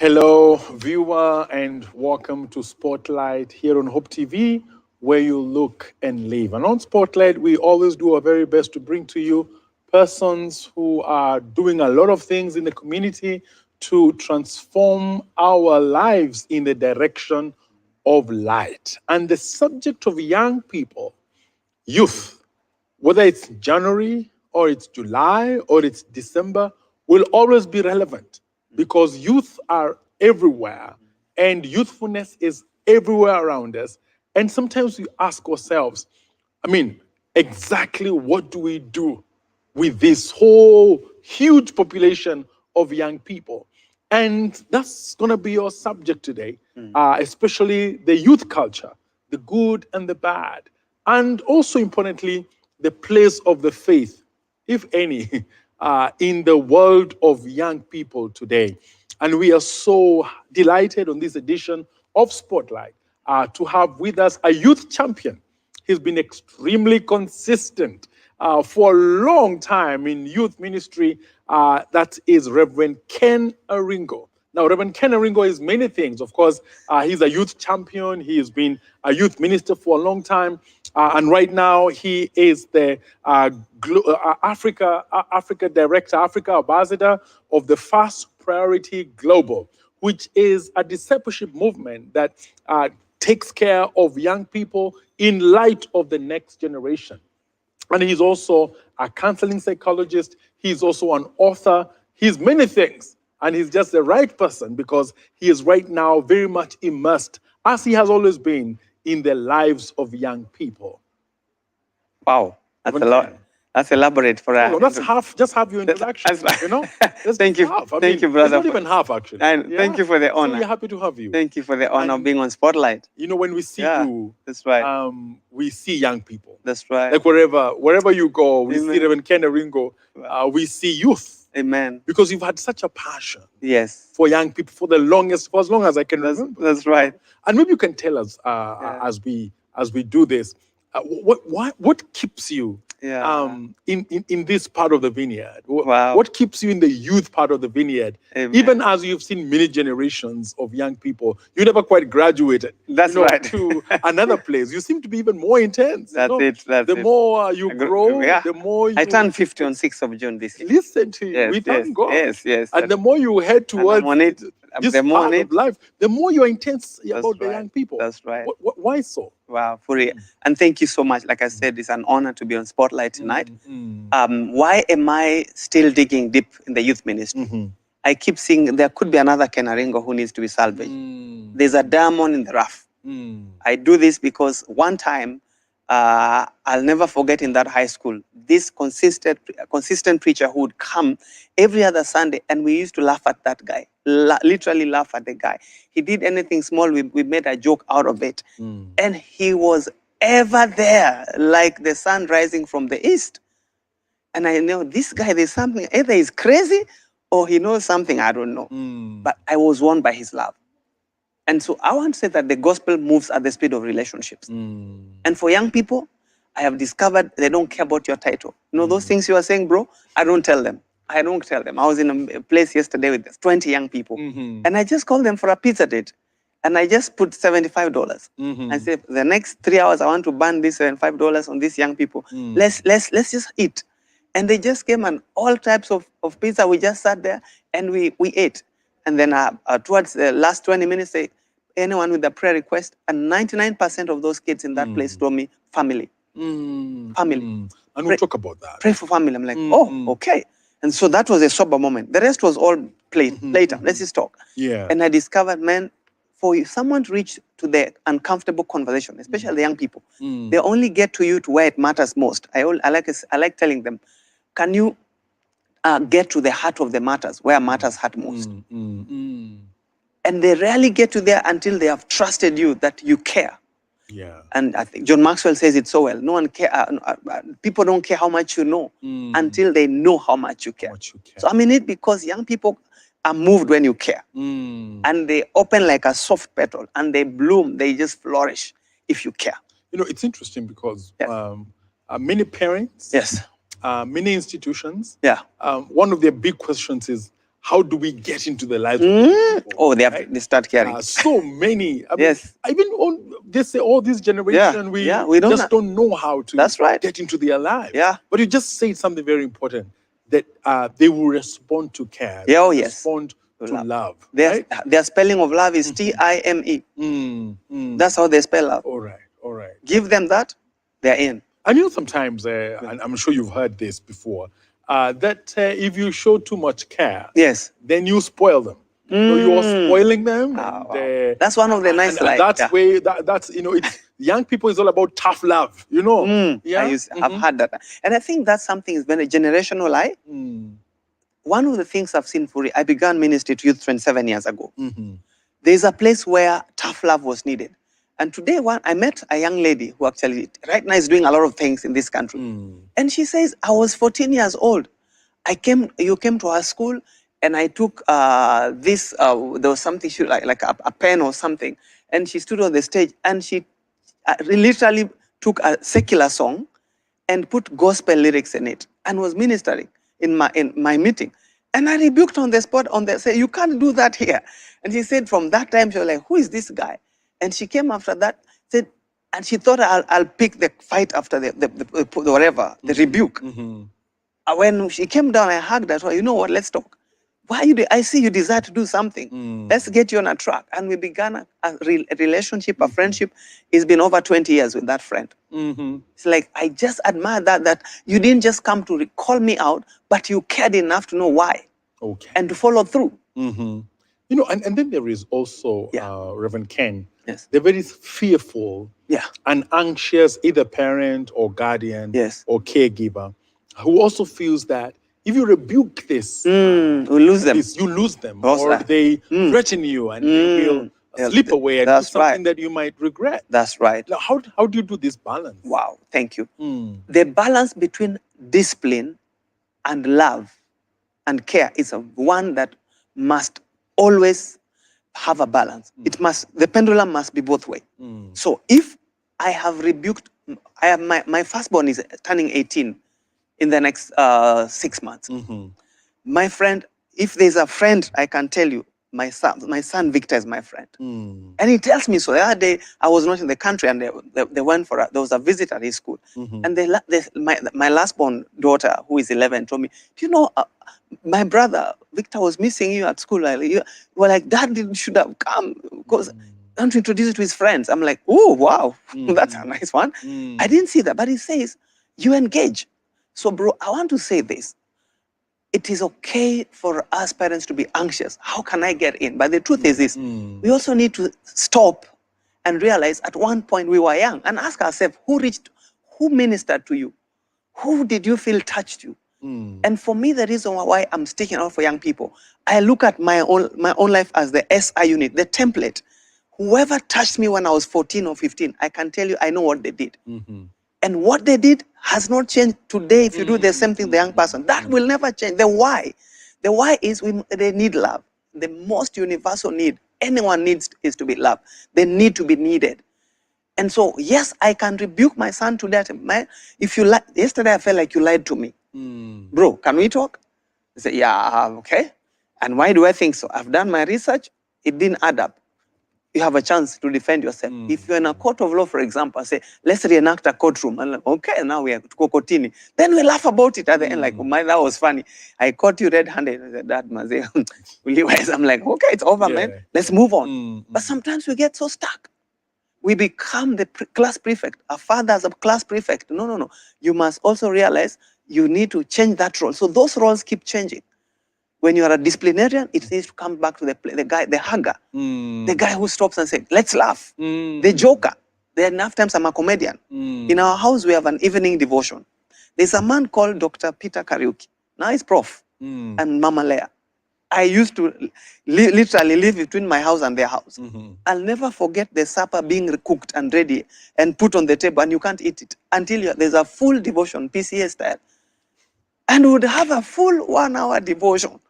Hello, viewer, and welcome to Spotlight here on Hope TV, where you look and live. And on Spotlight, we always do our very best to bring to you persons who are doing a lot of things in the community to transform our lives in the direction of light. And the subject of young people, youth, whether it's January or it's July or it's December, will always be relevant because youth are everywhere and youthfulness is everywhere around us. And sometimes we ask ourselves, I mean, exactly what do we do with this whole huge population of young people? And that's going to be your subject today, especially the youth culture, the good and the bad. And also importantly, the place of the faith, if any, in the world of young people today. And we are so delighted on this edition of Spotlight to have with us a youth champion. He's been extremely consistent for a long time in youth ministry. That is Reverend Ken Aringo. Now, Reverend Ken Aringo is many things. Of course, he's a youth champion. He has been a youth minister for a long time. And right now, he is the Africa Director, Africa Ambassador of the First Priority Global, which is a discipleship movement that takes care of young people in light of the next generation. And he's also a counseling psychologist. He's also an author. He's many things. And he's just the right person because he is right now very much immersed, as he has always been, in the lives of young people. Wow, that's a lot. That's elaborate for us. No, that's half. Just have your introduction. You know, thank you, thank you, brother. It's not even half, actually. And thank you for the honor. So we're happy to have you. Thank you for the honor of being on Spotlight. You know, when we see you, that's right. We see young people. That's right. Like wherever you go, we see Reverend Ken Aringo. We see youth. Amen. Because you've had such a passion. Yes. For young people for as long as I can remember. That's right. And maybe you can tell us as we do this, what keeps you in this part of the vineyard? What keeps you in the youth part of the vineyard? Amen. Even as you've seen many generations of young people, you never quite graduated. That's right. To another place. You seem to be even more intense. That's it. The more you grow, the more you... I turned 50 on 6th of June this year. Listen to you. Yes, we thank God. Yes. And the more you head towards this part of life, the more you're intense about the young people. That's right. Why so? Wow, for real. And thank you so much. Like I said, it's an honor to be on Spotlight tonight. Why am I still digging deep in the youth ministry? I keep seeing there could be another Ken Aringo who needs to be salvaged. There's a diamond in the rough. I do this because one time, I'll never forget in that high school, this consistent preacher who would come every other Sunday, and we used to laugh at that guy, literally laugh at the guy. He did anything small, we made a joke out of it. And he was ever there, like the sun rising from the east. And I know this guy, there's something, either he's crazy or he knows something, I don't know. But I was won by his love. And so I want to say that the gospel moves at the speed of relationships. And for young people, I have discovered they don't care about your title. You know, those things you are saying, bro, I don't tell them. I was in a place yesterday with 20 young people. And I just called them for a pizza date. And I just put $75. I said, the next 3 hours, I want to burn this $75 on these young people. Let's just eat. And they just came and all types of pizza. We just sat there and we ate. And then towards the last 20 minutes, say, anyone with a prayer request, and 99% of those kids in that place told me, family. Family. And we'll talk about that. Pray for family. I'm like, oh, okay. And so that was a sober moment. The rest was all later. Let's just talk. Yeah. And I discovered, man, for someone to reach to the uncomfortable conversation, especially the young people, they only get to you to where it matters most. I like telling them, can you get to the heart of the matters, where matters hurt most? And they rarely get to there until they have trusted you that you care. Yeah. And I think John Maxwell says it so well. No one care. People don't care how much you know until they know how much you care. So I mean it because young people are moved when you care. And they open like a soft petal and they bloom. They just flourish if you care. You know, it's interesting because many parents, many institutions, one of their big questions is, how do we get into the lives of the people? Oh, Right? they start caring. So many. I mean, Yes. even on they say all this generation, we we don't just don't know how to That's right. get into their lives. Yeah. But you just said something very important, that they will respond to care. Yeah, oh, they will yes. respond to love. Their, Right? their spelling of love is Time. That's how they spell love. All right. All right. Give them that, they're in. And you know, sometimes, and I'm sure you've heard this before, that if you show too much care, Yes. then you spoil them. So you're spoiling them, and that's one of the nice and lines. that's way that's it's young people is all about tough love. You know, I've had that, and I think that's something is very generational lie. One of the things I've seen for I began ministry to youth 27 years ago. There's a place where tough love was needed. And today, I met a young lady who actually right now is doing a lot of things in this country. And she says, I was 14 years old. You came to our school, and I took this, there was something, like a pen or something. And she stood on the stage, and she literally took a secular song and put gospel lyrics in it and was ministering in my meeting. And I rebuked on the spot, say, you can't do that here. And she said, from that time, she was like, who is this guy? And she came after that, said, and she thought I'll pick the fight after the whatever, the rebuke. When she came down, I hugged her. You know what? Let's talk. I see you desire to do something. Let's get you on a track. And we began a relationship, a friendship. It's been over 20 years with that friend. It's like, I just admire that you didn't just come to call me out, but you cared enough to know why. Okay. And to follow through. You know, and then there is also, Reverend Ken, Yes. they're very fearful and anxious, either parent or guardian or caregiver, who also feels that if you rebuke this, we lose them. You lose them, or they threaten you, and they will slip away and do something that you might regret. That's right. Now, how do you do this balance? Wow, thank you. The balance between discipline and love and care is one that must always have a balance. The pendulum must be both ways. So if I have rebuked, my firstborn is turning 18 in the next 6 months. My friend, if there's a friend, I can tell you, my son Victor is my friend. And he tells me so. The other day, I was not in the country, and they went there was a visit at his school. And my last born daughter, who is 11, told me, do you know, my brother Victor was missing you at school. You were like, Dad should have come because I want to introduce you to his friends. I'm like, oh, wow, that's a nice one. I didn't see that, but he says, you engage. So, bro, I want to say this. It is okay for us parents to be anxious. How can I get in? But the truth is this. We also need to stop and realize at one point we were young and ask ourselves, who ministered to you? Who did you feel touched you? And for me, the reason why I'm sticking out for young people, I look at my own life as the SI unit, the template. Whoever touched me when I was 14 or 15, I can tell you, I know what they did. And what they did has not changed today. If you do the same thing, the young person, that will never change. The why is they need love. The most universal need anyone needs is to be loved. They need to be needed. And so, yes, I can rebuke my son to that. If you yesterday I felt like you lied to me. Bro, can we talk? I said, yeah, okay. And why do I think so? I've done my research. It didn't add up. You have a chance to defend yourself. If you're in a court of law, for example, I say, let's reenact a courtroom. And like, okay, now we are to Kokotini. Then we laugh about it at the end, like, that was funny. I caught you red-handed. I said, Dad, I'm like, okay, it's over, man. Let's move on. But sometimes we get so stuck. We become the class prefect. Our father is a class prefect. No. You must also realize you need to change that role. So those roles keep changing. When you are a disciplinarian, it needs to come back to the guy, the hugger, the guy who stops and says, let's laugh. The joker. There are enough times I'm a comedian. In our house, we have an evening devotion. There's a man called Dr. Peter Kariuki. Now he's prof. And Mama Leah. I used to literally live between my house and their house. I'll never forget the supper being cooked and ready and put on the table, and you can't eat it until there's a full devotion, PCA style. And we would have a full 1 hour devotion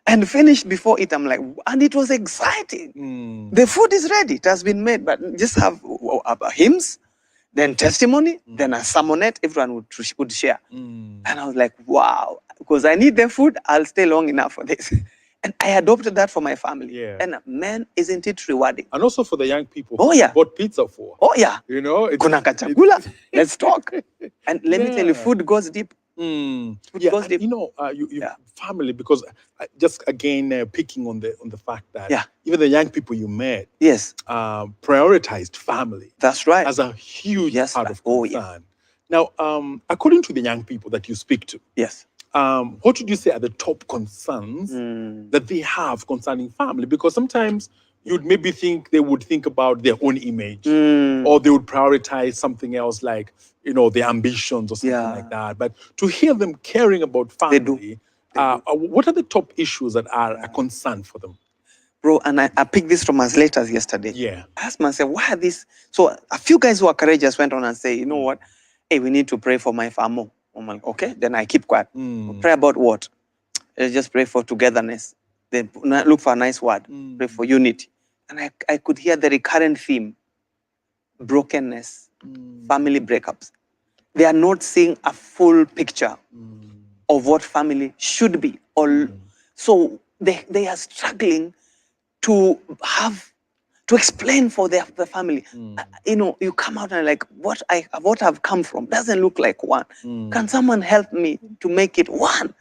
and finish before it. I'm like, and it was exciting. The food is ready. It has been made, but just have hymns, then testimony, then a sermonette, everyone would share. And I was like, wow, because I need the food, I'll stay long enough for this. And I adopted that for my family. Yeah. And man, isn't it rewarding? And also for the young people Oh, who yeah. bought pizza for. Oh, yeah. You know, Kuna kachakula. Let's talk. And let me tell you, Yeah. food goes deep. Food Yeah, goes and deep. You know, you Yeah. family, because just again picking on the fact that Yeah. even the young people you met Yes, prioritized family that's right. as a huge Yes, part of oh, yeah. concern. Now, according to the young people that you speak to, Yes. what would you say are the top concerns that they have concerning family? Because sometimes you'd maybe think they would think about their own image, or they would prioritize something else, like, you know, their ambitions or something Yeah. like that. But to hear them caring about They do. family, what are the top issues that are a concern for them? Bro, and I picked this from us letters yesterday. Yeah. I asked myself, why are these? So a few guys who are courageous went on and say, you know what? Hey, we need to pray for my family. I'm like, okay, then I keep quiet. Pray about what? Let's just pray for togetherness. Then look for a nice word. Pray for unity. And I could hear the recurrent theme: brokenness, family breakups. They are not seeing a full picture of what family should be. So they are struggling to explain for the family. You know, you come out and like, what I've come from doesn't look like one. Can someone help me to make it one?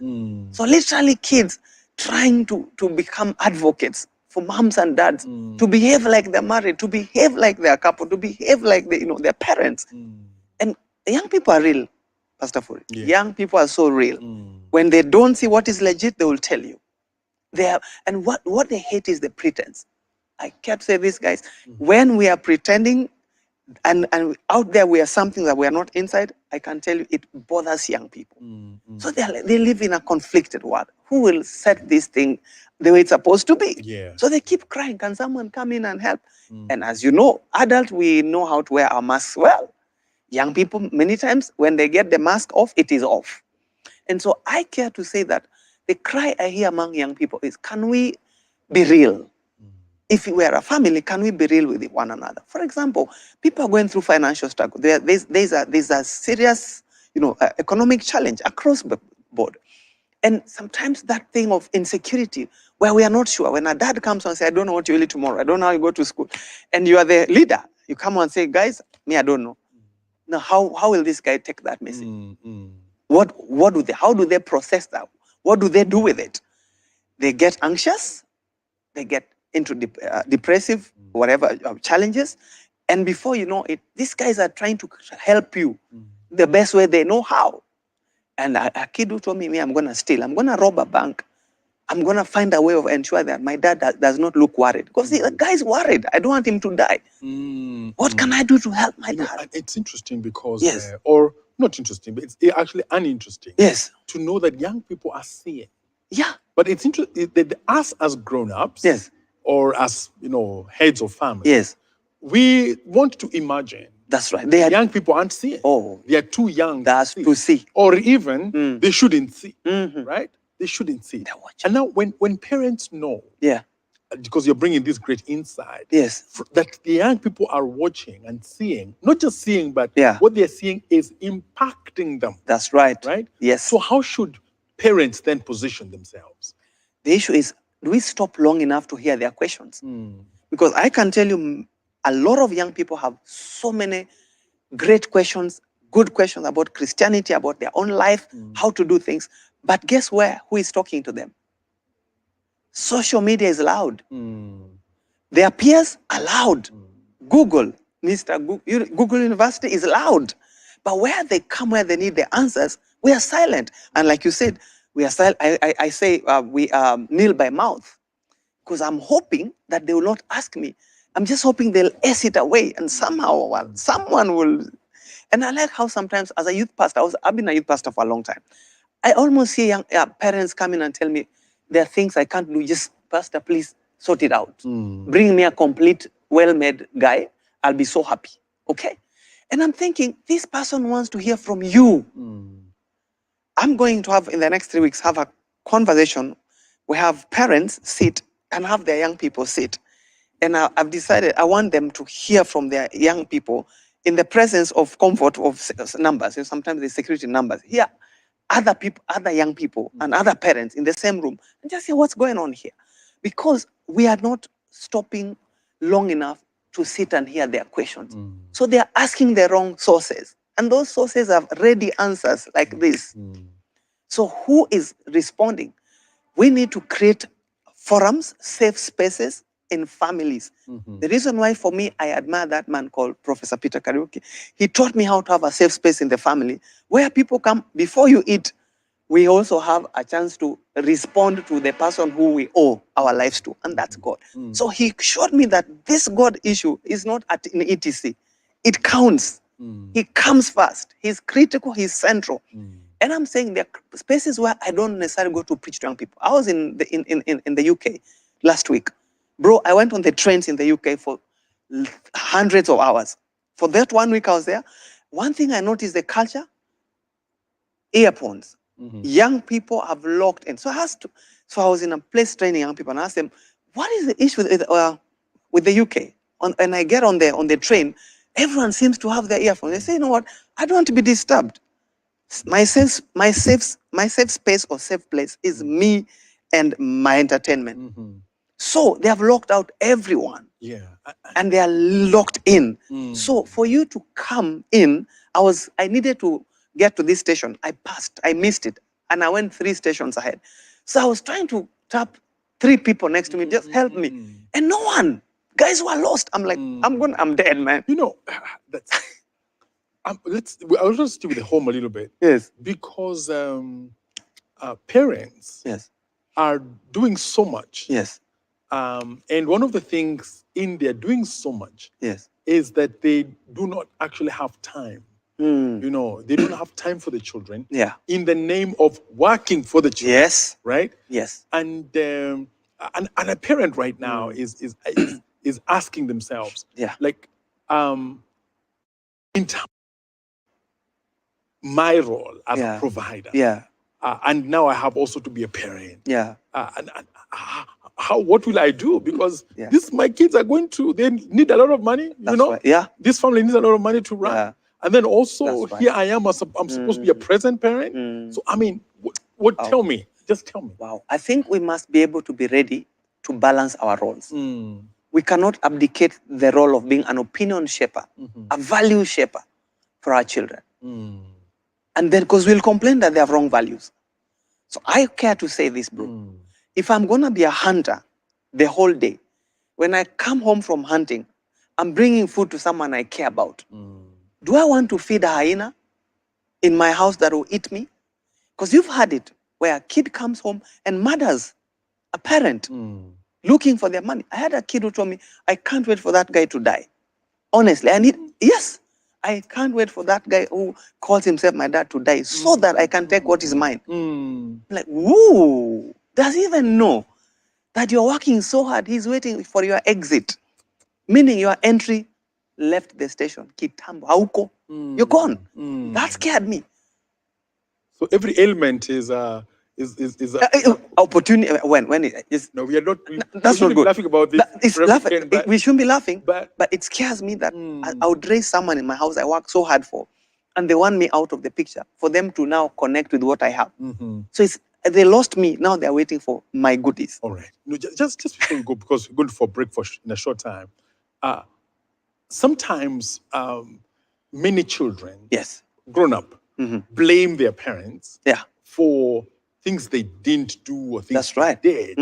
So literally kids trying to become advocates for moms and dads, to behave like they're married, to behave like they're a couple, to behave like their parents. And young people are real, Pastor Furi. Yeah. Young people are so real. When they don't see what is legit, they will tell you. And what they hate is the pretense. I kept saying this, guys. When we are pretending and out there we are something that we are not inside, I can tell you it bothers young people. So they live in a conflicted world. Who will set this thing the way it's supposed to be? Yeah. So they keep crying, can someone come in and help? And as you know, adults, we know how to wear our masks well. Young people, many times, when they get the mask off, it is off. And so I care to say that the cry I hear among young people is, can we be real? If we are a family, can we be real with one another? For example, people are going through financial struggle. There's a serious, economic challenge across the board. And sometimes that thing of insecurity, where we are not sure, when a dad comes and says, I don't know what you will eat tomorrow, I don't know how you go to school, and you are the leader, you come and say, guys, me, I don't know. Now, how will this guy take that message? How do they process that? What do they do with it? They get anxious, they get into depressive, whatever challenges, and before you know it, these guys are trying to help you the best way they know how. And a kid who told me, I'm going to steal, I'm going to rob a bank, I'm going to find a way of ensure that my dad does not look worried. Because the guy's worried. I don't want him to die. What can I do to help my dad? It's interesting because, Yes. or not interesting, but it's actually uninteresting. Yes. To know that young people are seeing. Yeah. But it's interesting that us as grown-ups, yes, or as heads of family, yes, we want to imagine. That's right. They are Young people aren't seeing. Oh, they are too young to see. Or even they shouldn't see. Right? They shouldn't see. They're watching. And now when parents know, Yeah, because you're bringing this great insight, yes, that the young people are watching and seeing, not just seeing, but Yeah. what they're seeing is impacting them. that's right. Right? Yes. So how should parents then position themselves? The issue is, do we stop long enough to hear their questions? Because I can tell you, a lot of young people have so many great questions, good questions about Christianity, about their own life, how to do things. But guess where? Who is talking to them? Social media is loud. Their peers are loud. Google, Google University is loud. But where they come, where they need the answers, we are silent. And like you said, we are silent. I say we kneel by mouth, because I'm hoping that they will not ask me. I'm just hoping they'll ace it away, and somehow someone will. And I like how sometimes, as a youth pastor, I've been a youth pastor for a long time. I almost see young parents come in and tell me, there are things I can't do. Just, Pastor, please sort it out. Bring me a complete, well-made guy. I'll be so happy. Okay? And I'm thinking, this person wants to hear from you. I'm going to have, in the next 3 weeks, have a conversation. We have parents sit and have their young people sit. And I've decided I want them to hear from their young people in the presence of comfort of numbers. Sometimes there's security numbers. Here, other people, other young people, and other parents in the same room and just say, what's going on here? Because we are not stopping long enough to sit and hear their questions. So they are asking the wrong sources. And those sources have ready answers like this. So who is responding? We need to create forums, safe spaces in families. The reason why, for me, I admire that man called Professor Peter Kariuki. He taught me how to have a safe space in the family where people come, before you eat, we also have a chance to respond to the person who we owe our lives to, and that's God. So he showed me that this God issue is not in etc. It counts. He comes first. He's critical. He's central. And I'm saying there are spaces where I don't necessarily go to preach to young people. I was in the UK last week. Bro, I went on the trains in the UK for hundreds of hours. For that 1 week I was there, one thing I noticed, the culture, earphones. Young people have locked in. So I was in a place training young people and I asked them, what is the issue with the UK? And I get on the train, everyone seems to have their earphones. They say, you know what, I don't want to be disturbed. My safe space or safe place is me and my entertainment. So they have locked out everyone. Yeah. And they are locked in. So for you to come in, I needed to get to this station. I missed it. And I went 3 stations ahead. So I was trying to tap 3 people next to me, just help me. And no one. Guys were lost. I'm like, I'm dead, man. You know, that's I'll just stick with the home a little bit. Yes. Because parents are doing so much. Yes. And one of the things in their doing so much Yes. is that they do not actually have time. You know, they don't have time for the children. Yeah. In the name of working for the children. Yes. Right? Yes. And a parent right now is asking themselves, like, in terms of my role as a provider. Yeah. And now I have also to be a parent. Yeah. And what will I do? Because my kids are they need a lot of money, you know? Right. Yeah. This family needs a lot of money to run. Yeah. And then also here I am, I'm supposed to be a present parent. So, I mean, tell me, just tell me. Wow. I think we must be able to be ready to balance our roles. We cannot abdicate the role of being an opinion shaper, a value shaper for our children. And then, because we'll complain that they have wrong values. So I care to say this, bro. If I'm going to be a hunter the whole day, when I come home from hunting, I'm bringing food to someone I care about. Do I want to feed a hyena in my house that will eat me? Because you've had it where a kid comes home and murders a parent looking for their money. I had a kid who told me, I can't wait for that guy to die. Honestly, I can't wait for that guy who calls himself my dad to die so that I can take what is mine. Like, whoa, does he even know that you're working so hard? He's waiting for your exit, meaning your entry left the station. Kitambo, hauko, you're gone. That scared me. So every ailment is opportunity. When it is no, we are not. That's not good. Laughing about this. We shouldn't be laughing. But it scares me that I would raise someone in my house I work so hard for, and they want me out of the picture for them to now connect with what I have. So they lost me. Now they're waiting for my goodies. All right. No, just before we go, because we're going for a break in a short time. Sometimes many children, grown up, blame their parents for things they didn't do or things they did.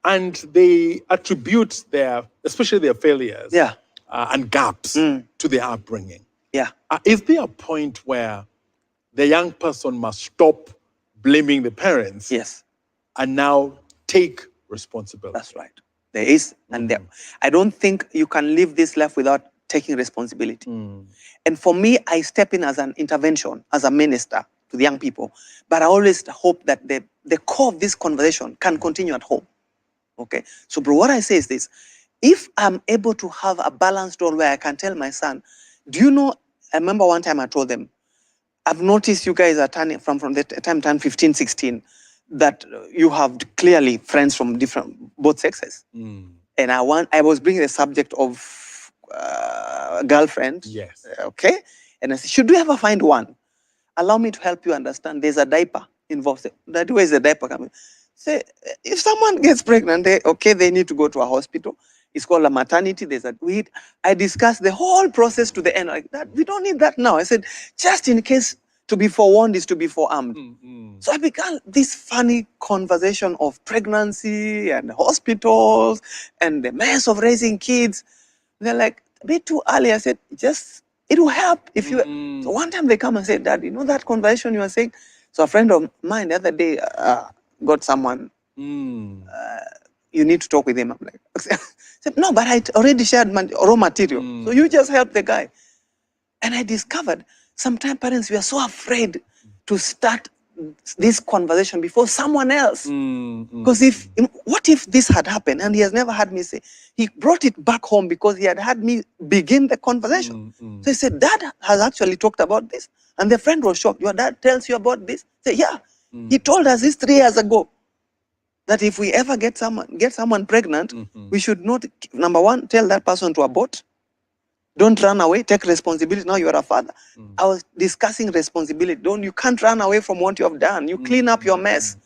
And they attribute especially their failures and gaps to their upbringing. Is there a point where the young person must stop blaming the parents and now take responsibility? That's right. There is. And I don't think you can live this life without taking responsibility. And for me, I step in as an intervention, as a minister to the young people. But I always hope that the core of this conversation can continue at home. Okay? So, bro, what I say is this. If I'm able to have a balanced role where I can tell my son, do you know, I remember one time I told them, I've noticed you guys are turning from the time turn 15, 16, that you have clearly friends from both sexes. And I was bringing the subject of girlfriend. Yes. Okay. And I said, should we ever find one? allow me to help you understand. There's a diaper involved. Say, Daddy, where is the diaper coming? Say, if someone gets pregnant, they need to go to a hospital. It's called a maternity. I discussed the whole process to the end. Like that, we don't need that now. I said, just in case, to be forewarned is to be forearmed. So I began this funny conversation of pregnancy and hospitals and the mess of raising kids. They're like, a bit too early. I said, it will help if you. So one time they come and say, Dad, you know that conversation you were saying? So a friend of mine the other day got someone. You need to talk with him. I'm like, said, no, but I already shared my raw material. So you just help the guy. And I discovered sometimes parents, we are so afraid to start this conversation before someone else. Because what if this had happened and he has never had me say, he brought it back home because he had me begin the conversation. So he said, Dad has actually talked about this. And the friend was shocked. Your dad tells you about this? Say, yeah, he told us this 3 years ago. That if we ever get someone pregnant, we should not, number one, tell that person to abort. Don't run away, take responsibility. Now you are a father. I was discussing responsibility. You can't run away from what you have done. You clean up your mess.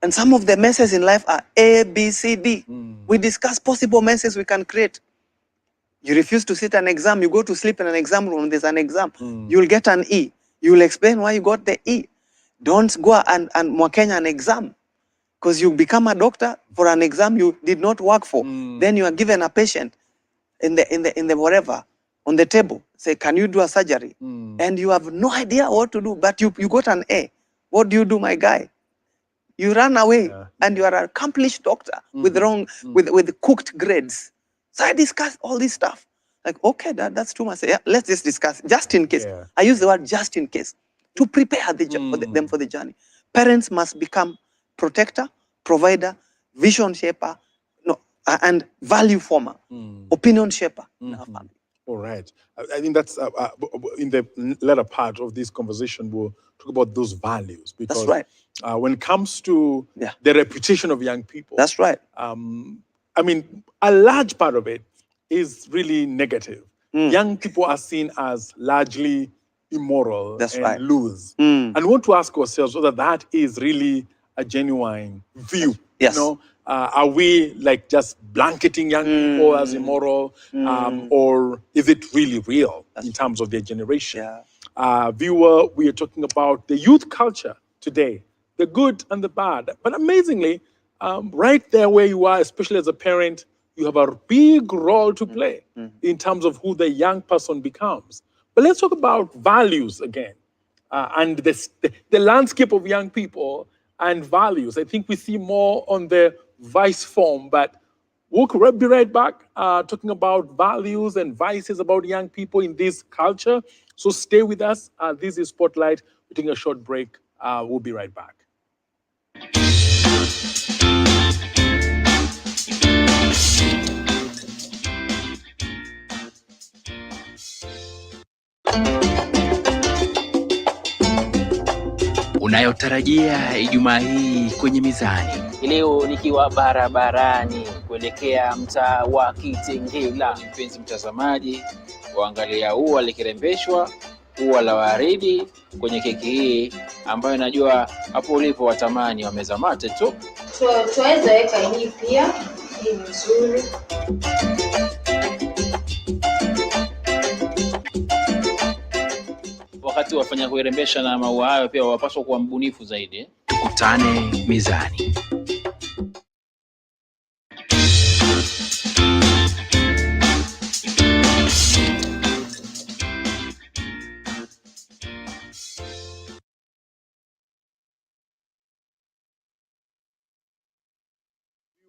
And some of the messes in life are A, B, C, D. We discuss possible messes we can create. You refuse to sit an exam, you go to sleep in an exam room, there's an exam. You'll get an E. You'll explain why you got the E. Don't go and mwakenya an exam. Because you become a doctor for an exam you did not work for. Then you are given a patient in the whatever, on the table. Say, can you do a surgery? And you have no idea what to do, but you got an A. What do you do, my guy? You run away and you are an accomplished doctor with with cooked grades. So I discussed all this stuff. Like, okay, that's too much. Yeah, let's just discuss, just in case. I use the word just in case, to prepare them for the journey. Parents must become protector, provider, vision shaper, and value former, opinion shaper in our family. All right. I think that's in the latter part of this conversation, we'll talk about those values. Because that's right. When it comes to the reputation of young people, that's right. I mean, a large part of it is really negative. Young people are seen as largely immoral and loose. And we want to ask ourselves whether that is really a genuine view. Yes. You know, are we like just blanketing young people as immoral, or is it really real in terms of their generation? Viewer, we are talking about the youth culture today, the good and the bad. But amazingly, right there where you are, especially as a parent, you have a big role to play in terms of who the young person becomes. But let's talk about values again, and the landscape of young people and values. I think we see more on the vice form, but we'll be right back talking about values and vices about young people in this culture. So stay with us. This is Spotlight. We're taking a short break. We'll be right back. Unayotarajia Ijumaa hii kwenye Mizani. Leo nikiwa barabarani kuelekea mtaa wa Kitengela. Mpenzi mtazamaji, kuangalia ua likirembeshwa, ua la waridi kwenye keki hii ambayo najua hapo ulipo watamani wameza mate tu. Tuweza weka hii pia, hii ni nzuri. Wakati wafanya kuirembesha na maua hayo pia wapaswa kuwa mbunifu zaidi. Tukutane Mizani.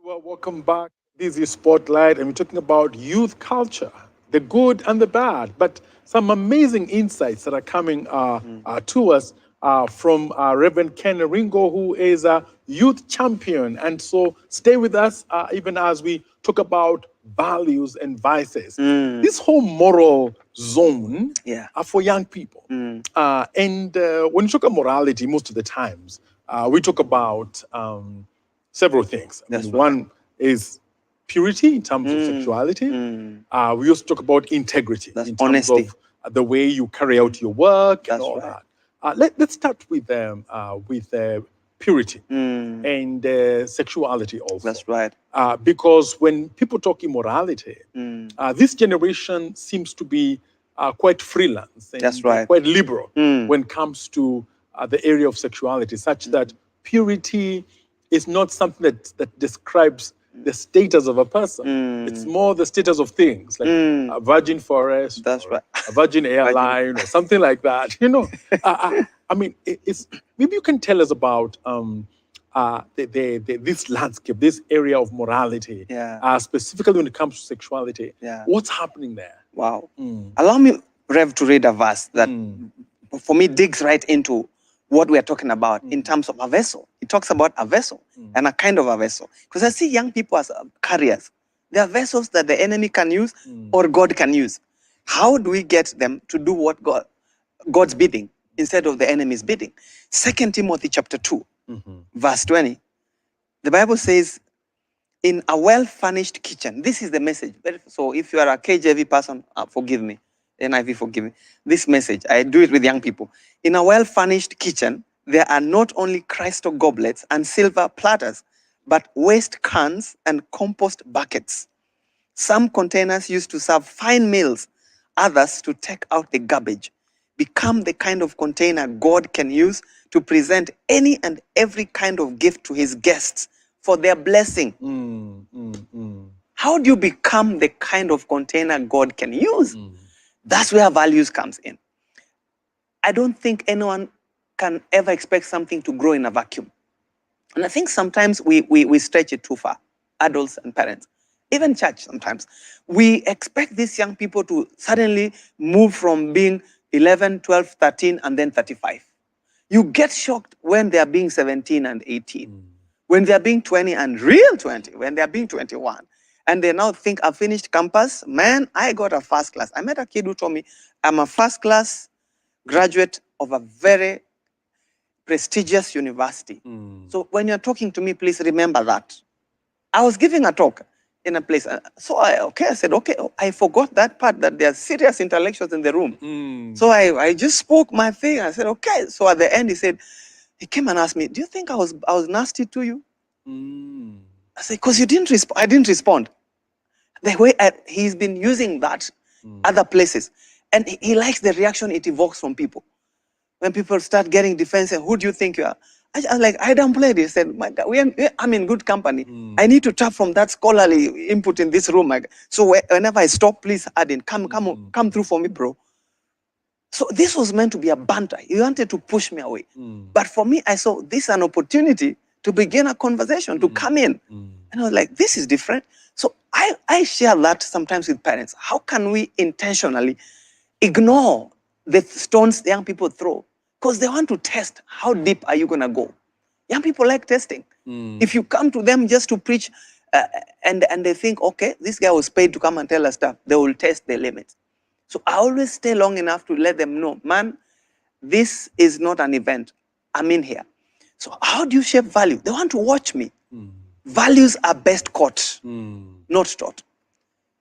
Well, welcome back. This is Spotlight, and we're talking about youth culture, the good and the bad, but some amazing insights that are coming to us from Reverend Ken Aringo, who is a youth champion. And so stay with us even as we talk about values and vices. This whole moral zone for young people. And when you talk about morality, most of the times, we talk about several things. I mean, one is purity in terms of sexuality. We also talk about integrity in terms honesty of the way you carry out your work and all that. Let's start with purity and sexuality also. That's right. Because when people talk immorality, this generation seems to be quite freelance and That's right. quite liberal when it comes to the area of sexuality, such that purity is not something that describes the status of a person. It's more the status of things, like a virgin forest, That's or right. a virgin airline, or something like that. I mean, it's maybe you can tell us about this landscape, this area of morality, Yeah. specifically when it comes to sexuality. Yeah. What's happening there? Wow. Allow me, Rev, to read a verse that for me digs right into what we are talking about in terms of a vessel. It talks about a vessel and a kind of a vessel. Because I see young people as carriers. They are vessels that the enemy can use or God can use. How do we get them to do what God's bidding instead of the enemy's bidding? 2 Timothy chapter 2, verse 20. The Bible says, in a well-furnished kitchen. This is the message. So if you are a KJV person, forgive me. NIV, forgive me. This message, I do it with young people. In a well-furnished kitchen, there are not only crystal goblets and silver platters, but waste cans and compost buckets. Some containers used to serve fine meals, others to take out the garbage. Become the kind of container God can use to present any and every kind of gift to his guests for their blessing. How do you become the kind of container God can use? That's where values comes in. I don't think anyone can ever expect something to grow in a vacuum. And I think sometimes we stretch it too far, adults and parents, even church sometimes. We expect these young people to suddenly move from being 11, 12, 13, and then 35. You get shocked when they are being 17 and 18, when they are being 20 and real 20, when they are being 21. And they now think, I've finished campus. Man, I got a first class. I met a kid who told me, I'm a first class graduate of a very prestigious university. So when you're talking to me, please remember that. I was giving a talk in a place. So I said, okay, I forgot that part, that there are serious intellectuals in the room. So I just spoke my thing. I said, okay. So at the end, he came and asked me, do you think I was nasty to you? I said, because you didn't respond. I didn't respond. The way he's been using that other places. And he likes the reaction it evokes from people. When people start getting defensive, who do you think you are? I like, I downplayed it. He said, my God, I'm in good company. I need to tap from that scholarly input in this room. So whenever I stop, please add in. Come through for me, bro. So this was meant to be a banter. He wanted to push me away. But for me, I saw this an opportunity to begin a conversation, to come in. And I was like, this is different. So I share that sometimes with parents. How can we intentionally ignore the stones the young people throw? Because they want to test how deep are you going to go. Young people like testing. If you come to them just to preach and they think, okay, this guy was paid to come and tell us stuff, they will test the limits. So I always stay long enough to let them know, man, this is not an event. I'm in here. So how do you shape value? They want to watch me. Values are best caught, not taught.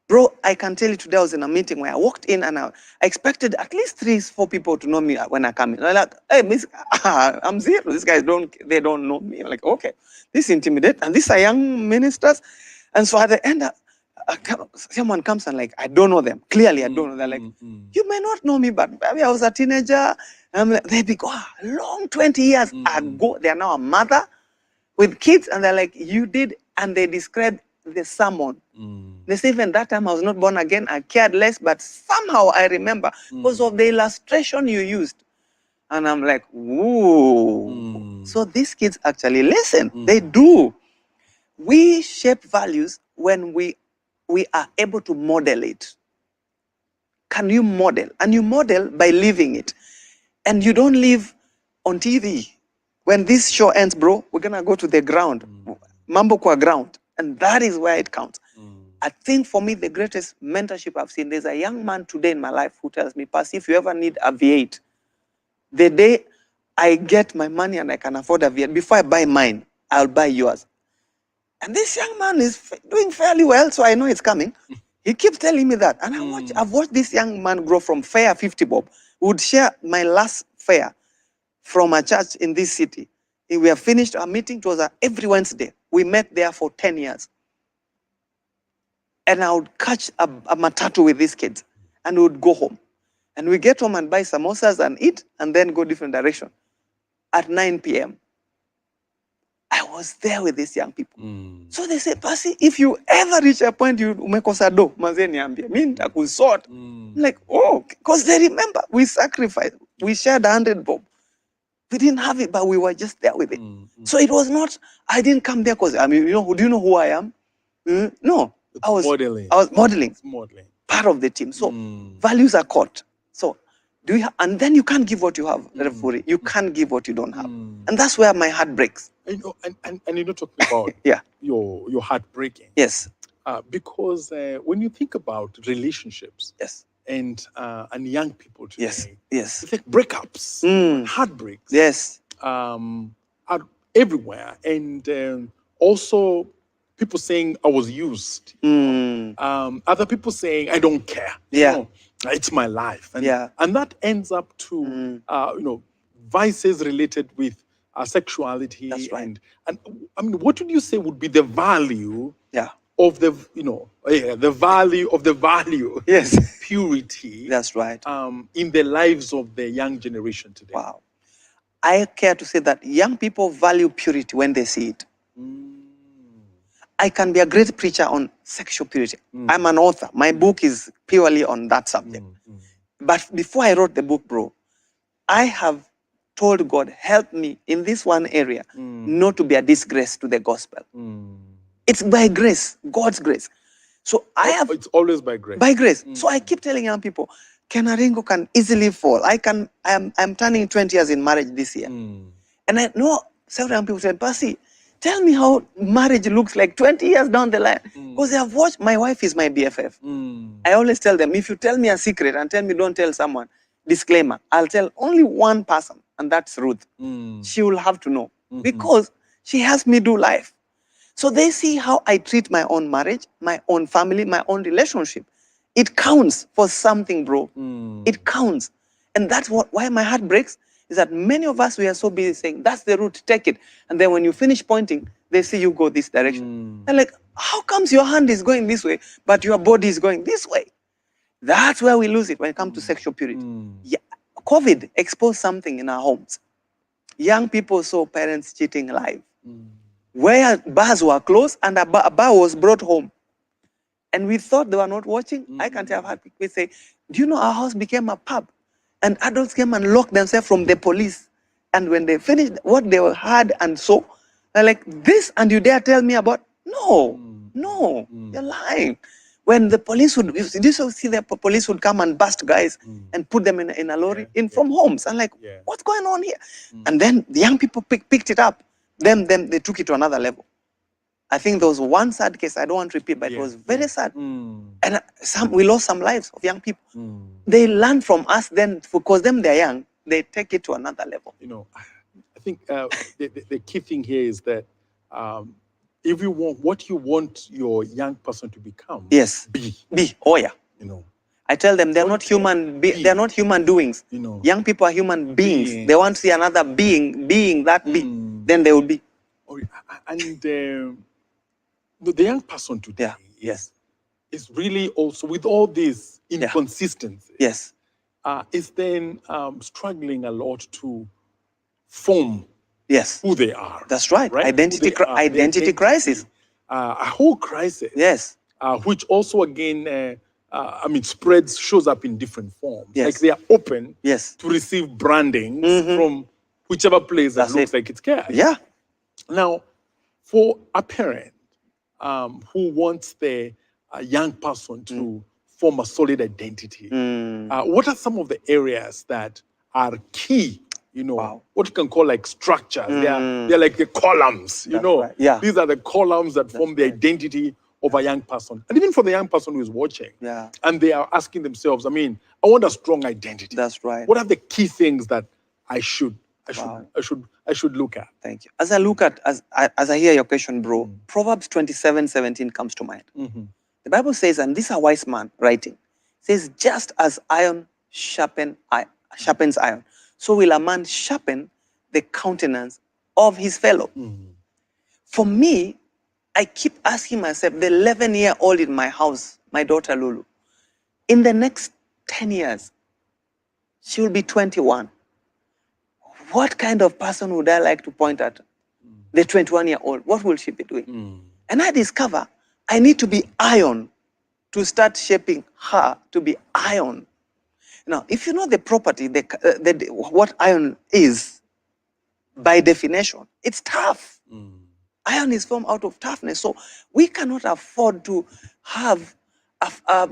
Bro, I can tell you today I was in a meeting where I walked in and I expected at least 3-4 people to know me when I come in. They're like, hey, miss, I'm zero. These guys they don't know me. I'm like, okay, this is intimidate. And these are young ministers. And so at the end, someone comes and like, I don't know them. Clearly, I don't know. They're like, you may not know me, but maybe I was a teenager. They be long 20 years ago. They are now a mother with kids. And they're like, you did. And they describe the sermon. They say, even that time I was not born again. I cared less. But somehow I remember because of the illustration you used. And I'm like, ooh. So these kids actually listen. They do. We shape values when we are able to model it. Can you model? And you model by living it. And you don't live on TV. When this show ends, bro, we're going to go to the ground. Mambo kwa ground. And that is where it counts. I think for me, the greatest mentorship I've seen, there's a young man today in my life who tells me, Pass, if you ever need a V8, the day I get my money and I can afford a V8, before I buy mine, I'll buy yours. And this young man is doing fairly well, so I know it's coming. He keeps telling me that. And I've watched this young man grow from fare 50 bob. Would share my last fare from a church in this city. We have finished our meeting. It was every Wednesday. We met there for 10 years. And I would catch a matatu with these kids and we would go home. And we get home and buy samosas and eat and then go different direction. At 9 p.m., I was there with these young people. So they say, Pasi, if you ever reach a point you umekosa do, manze niambie, mimi nitakusort. I'm like, oh, because they remember, we sacrificed. We shared 100 bob. We didn't have it, but we were just there with it. So it was not, I didn't come there because, I mean, do you know who I am? No. I was modeling. It's modeling. Part of the team. So values are caught. So and then you can't give what you have, referee. You can't give what you don't have. And that's where my heart breaks. And you're not talking about your heart breaking. Yes. Because when you think about relationships, yes, and young people today, yes, it's like breakups, heartbreaks, yes, are everywhere, and also people saying I was used, other people saying I don't care, you know, it's my life, and that ends up to vices related with sexuality. That's right. And I mean, what would you say would be the value of the the value of the value purity, that's right, in the lives of the young generation today? Wow. I care to say that young people value purity when they see it. I can be a great preacher on sexual purity. I'm an author. My book is purely on that subject. But before I wrote the book, bro, I have told God, help me in this one area not to be a disgrace to the gospel. It's by grace, God's grace. So it's always by grace. By grace. So I keep telling young people, Aringo can easily fall. I'm turning 20 years in marriage this year. And I know several young people said, Pasi, tell me how marriage looks like 20 years down the line. Because they have watched, my wife is my BFF. I always tell them, if you tell me a secret and tell me don't tell someone, disclaimer, I'll tell only one person, and that's Ruth. She will have to know because she helps me do life. So they see how I treat my own marriage, my own family, my own relationship. It counts for something, bro. It counts. And that's why my heart breaks, is that many of us, we are so busy saying, that's the route, take it. And then when you finish pointing, they see you go this direction. They're like, how comes your hand is going this way, but your body is going this way? That's where we lose it when it comes to sexual purity. Yeah, COVID exposed something in our homes. Young people saw parents cheating live. Where bars were closed and a bar was brought home. And we thought they were not watching. I can tell, I've had people say, do you know our house became a pub? And adults came and locked themselves from the police. And when they finished what they had and saw, they're like, this, and you dare tell me about? No, you're lying. When the police would, did you see the police would come and bust guys and put them in a lorry from homes? And like, what's going on here? And then the young people picked it up. Then they took it to another level. I think there was one sad case, I don't want to repeat, but it was very sad. And we lost some lives of young people. They learn from us then, because they're young, they take it to another level. You know, I think the key thing here is that if you want what you want your young person to become, be. Oh yeah. You know, I tell them they're not human. They're not human doings. You know, young people are human beings. They want to see another being that be. Then they will be. And the young person today, is really also, with all these inconsistencies, is then struggling a lot to form who they are. That's right. Identity crisis. A whole crisis. Which also again, shows up in different forms. Like they are open to receive branding from whichever place that looks like it's cash. Now, for a parent who wants the young person to form a solid identity, what are some of the areas that are key? You know, what you can call like structures. They're like the columns, you know. These are the columns that form the identity of a young person. And even for the young person who is watching, and they are asking themselves, I mean, I want a strong identity. That's right. What are the key things that I should look at? Thank you. As I look at, as I hear your question, bro, Proverbs 27:17 comes to mind. The Bible says, and this is a wise man writing, says, just as iron sharpens iron, so will a man sharpen the countenance of his fellow. For me, I keep asking myself, the 11-year-old in my house, my daughter Lulu, in the next 10 years, she will be 21. What kind of person would I like to point at? The 21-year-old, what will she be doing? And I discover I need to be iron to start shaping her to be iron. Now, if you know the property, what iron is, by definition, it's tough. Iron is formed out of toughness. So we cannot afford to have a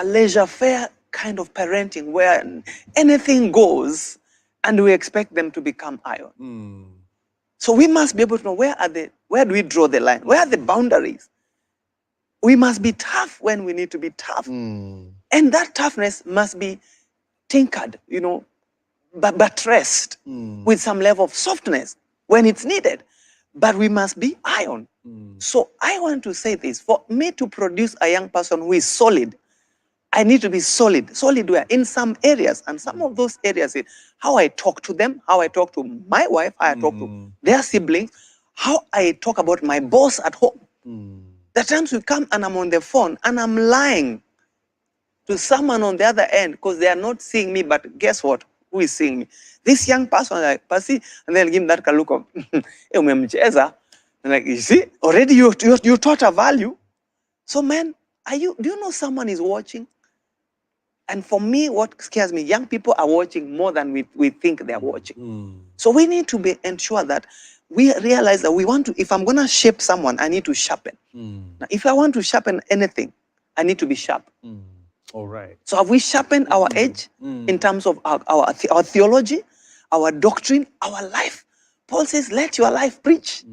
laissez-faire kind of parenting where anything goes and we expect them to become iron. So we must be able to know where do we draw the line? Where are the boundaries? We must be tough when we need to be tough. And that toughness must be tinkered, buttressed with some level of softness when it's needed. But we must be iron. So I want to say this. For me to produce a young person who is solid, I need to be solid. Solid where? In some areas. And some of those areas is how I talk to them, how I talk to my wife, how I talk to their siblings, how I talk about my boss at home. The times we come and I'm on the phone and I'm lying to someone on the other end because they are not seeing me, but guess what? Who is seeing me? This young person, like, Pasi, and they'll give him that look of, and like, you see, already you taught a value. So man, do you know someone is watching? And for me, what scares me, young people are watching more than we think they're watching. So we need to ensure that we realize that we want to, if I'm going to shape someone, I need to sharpen. Now, if I want to sharpen anything, I need to be sharp. All right. So have we sharpened our edge in terms of our theology, our doctrine, our life? Paul says, let your life preach.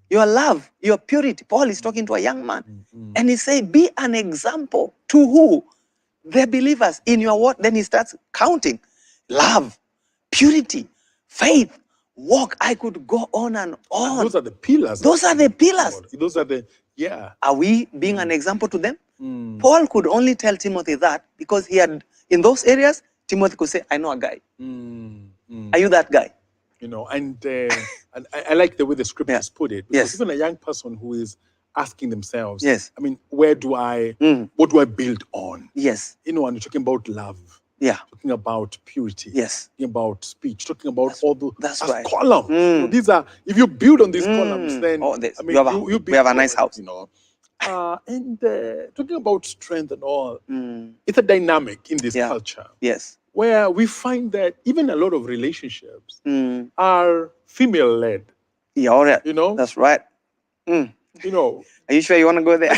Your love, your purity. Paul is talking to a young man. And he says, be an example to who? The believers in your word. Then he starts counting. Love, purity, faith, walk. I could go on and on. And those are the pillars. Those are the pillars. Those are the, yeah. Are we being an example to them? Paul could only tell Timothy that because he had, in those areas, Timothy could say, I know a guy. Are you that guy? And I like the way the scriptures put it. Because even a young person who is asking themselves, I mean, what do I build on? Yes. And you're talking about love. Yeah. Talking about purity. Yes. Talking about speech. Talking about all the right. columns. These are, if you build on these columns, then I mean, we have a nice house. And talking about strength and all, it's a dynamic in this culture. Yes. Where we find that even a lot of relationships are female-led. Yeah, all right. That's right. Are you sure you want to go there?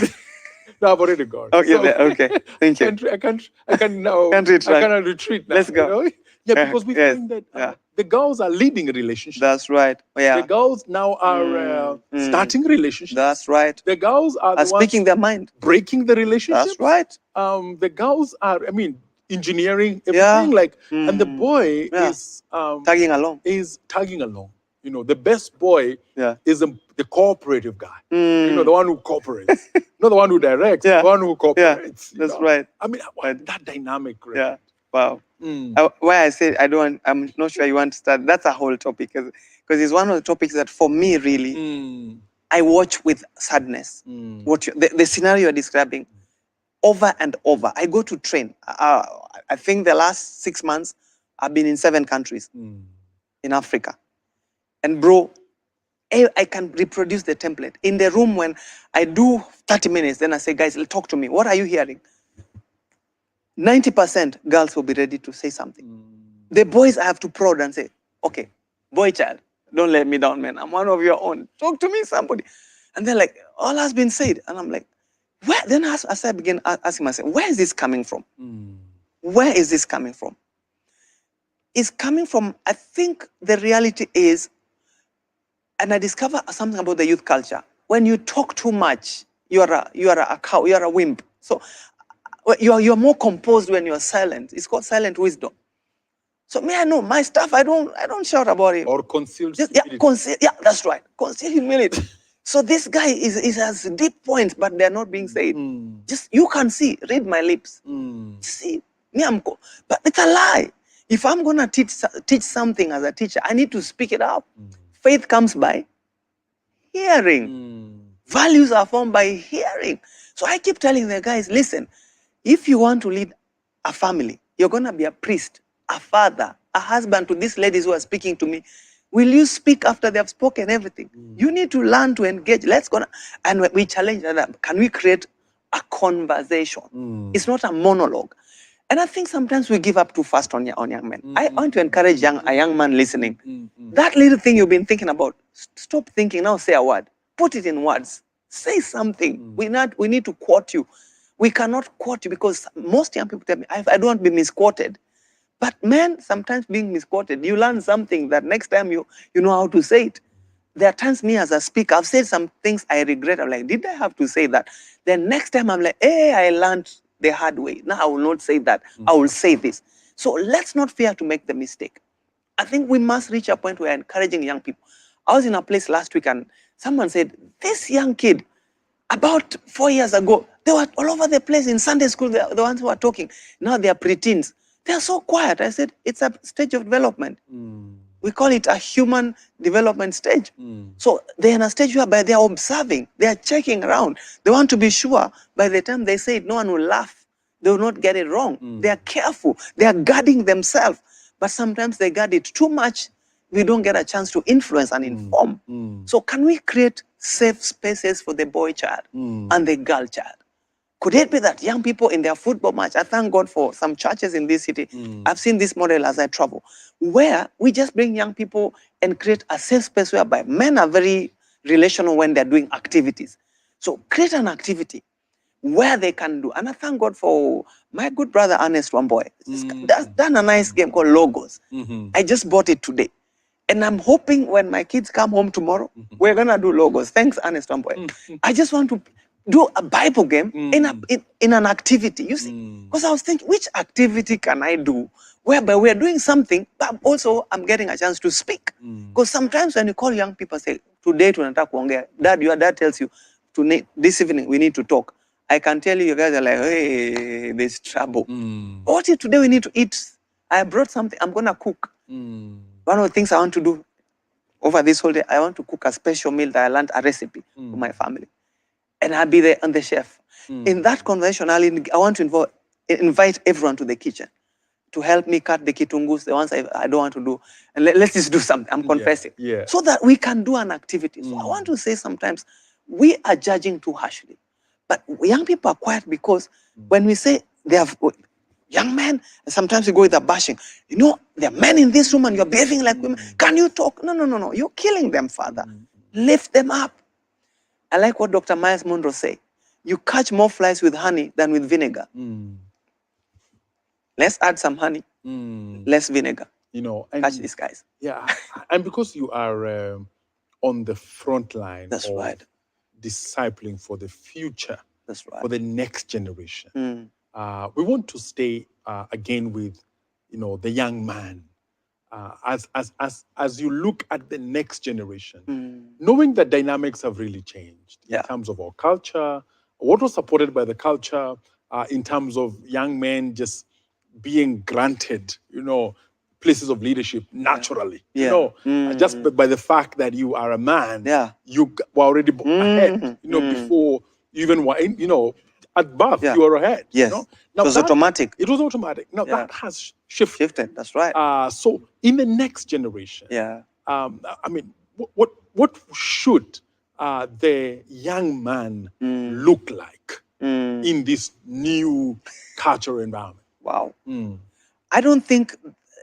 No, I've already gone. Okay, okay. Thank you. I can't now. Can't retreat. I cannot retreat now. Let's go. Yeah, because we find that the girls are leading relationships. That's right. Yeah. The girls now are starting relationships. That's right. The girls are the speaking ones their mind, breaking the relationship. That's right. The girls are, I mean, engineering everything, and the boy is tagging along. The best boy is the cooperative guy. The one who cooperates, not the one who directs, the one who cooperates. That's right. I mean, that dynamic. Right? Yeah. Wow. Why I said I'm not sure you want to start. That's a whole topic because it's one of the topics that for me really I watch with sadness. What the scenario you're describing over and over. I go to train. I think the last 6 months I've been in 7 countries in Africa. And bro, I can reproduce the template. In the room when I do 30 minutes, then I say, guys, talk to me. What are you hearing? 90% girls will be ready to say something. The boys I have to prod and say, okay, boy child, don't let me down, man. I'm one of your own. Talk to me, somebody. And they're like, all has been said. And I'm like, where? Then as I begin asking myself, where is this coming from? Where is this coming from? It's coming from, I think the reality is, and I discover something about the youth culture. When you talk too much, you are a cow, you are a wimp. So you're more composed when you're silent. It's called silent wisdom. So I know my stuff, I don't shout about it. Or concealed humility. Yeah, that's right. Concealed humility. So this guy has deep points, but they're not being said. Just, you can see, read my lips. See, me, but it's a lie. If I'm going to teach something as a teacher, I need to speak it up. Faith comes by hearing. Values are formed by hearing. So I keep telling the guys, listen, if you want to lead a family, you're going to be a priest, a father, a husband to these ladies who are speaking to me. Will you speak after they have spoken everything? You need to learn to engage. Let's go. And we challenge that. Can we create a conversation? It's not a monologue. And I think sometimes we give up too fast on young men. I want to encourage a young man listening. That little thing you've been thinking about, stop thinking, now say a word. Put it in words. Say something. We need to quote you. We cannot quote you because most young people tell me, I don't want to be misquoted. But men, sometimes being misquoted, you learn something that next time you know how to say it. There are times me as a speaker, I've said some things I regret. I'm like, did I have to say that? Then next time I'm like, hey, I learned the hard way. Now I will not say that. I will say this. So let's not fear to make the mistake. I think we must reach a point where we're encouraging young people. I was in a place last week and someone said, this young kid, about 4 years ago, they were all over the place in Sunday school, the ones who are talking. Now they are preteens. They are so quiet. I said, it's a stage of development. We call it a human development stage. So they're in a stage whereby they are observing, they are checking around. They want to be sure by the time they say it, no one will laugh. They will not get it wrong. They are careful. They are guarding themselves. But sometimes they guard it too much. We don't get a chance to influence and inform. So can we create safe spaces for the boy child and the girl child? Could it be that young people in their football match, I thank God for some churches in this city, I've seen this model as I travel, where we just bring young people and create a safe space whereby men are very relational when they're doing activities. So create an activity where they can do. And I thank God for my good brother, Ernest Wamboy. He's done a nice game called Logos. I just bought it today. And I'm hoping when my kids come home tomorrow, we're going to do Logos. Thanks, Ernest Wamboy. I just want to do a Bible game in an activity, you see. Because I was thinking, which activity can I do whereby we're doing something, but also I'm getting a chance to speak. Because sometimes when you call young people, say, today tunataka kuongea, Dad, your dad tells you, this evening we need to talk. I can tell you guys are like, hey, there's trouble. What if today we need to eat? I brought something, I'm going to cook. One of the things I want to do over this whole day, I want to cook a special meal that I learned a recipe for my family. And I'll be there on the chef. In that conversation, I want to invite everyone to the kitchen to help me cut the kitungus, the ones I don't want to do. And let's just do something, I'm confessing. So that we can do an activity. So I want to say sometimes we are judging too harshly. But young people are quiet because when we say they have young men, and sometimes we go with the bashing. You know, there are men in this room and you're behaving like women. Can you talk? No. You're killing them, Father. Lift them up. I like what Dr. Miles Monroe say. You catch more flies with honey than with vinegar. Let's add some honey, less vinegar. You know, and catch these guys. Yeah, and because you are on the front line That's of right. discipling for the future, That's right. for the next generation, we want to stay again with, you know, the young man. As you look at the next generation, knowing that dynamics have really changed in terms of our culture, what was supported by the culture, in terms of young men just being granted, you know, places of leadership naturally, you know, just by the fact that you are a man, you were already ahead, you know, before you even were, you know, at birth, you were ahead. Yes. You know? Now it was automatic. It was automatic. Now that has shifted. That's right. So in the next generation, I mean, what should the young man look like in this new cultural environment? Wow. I don't think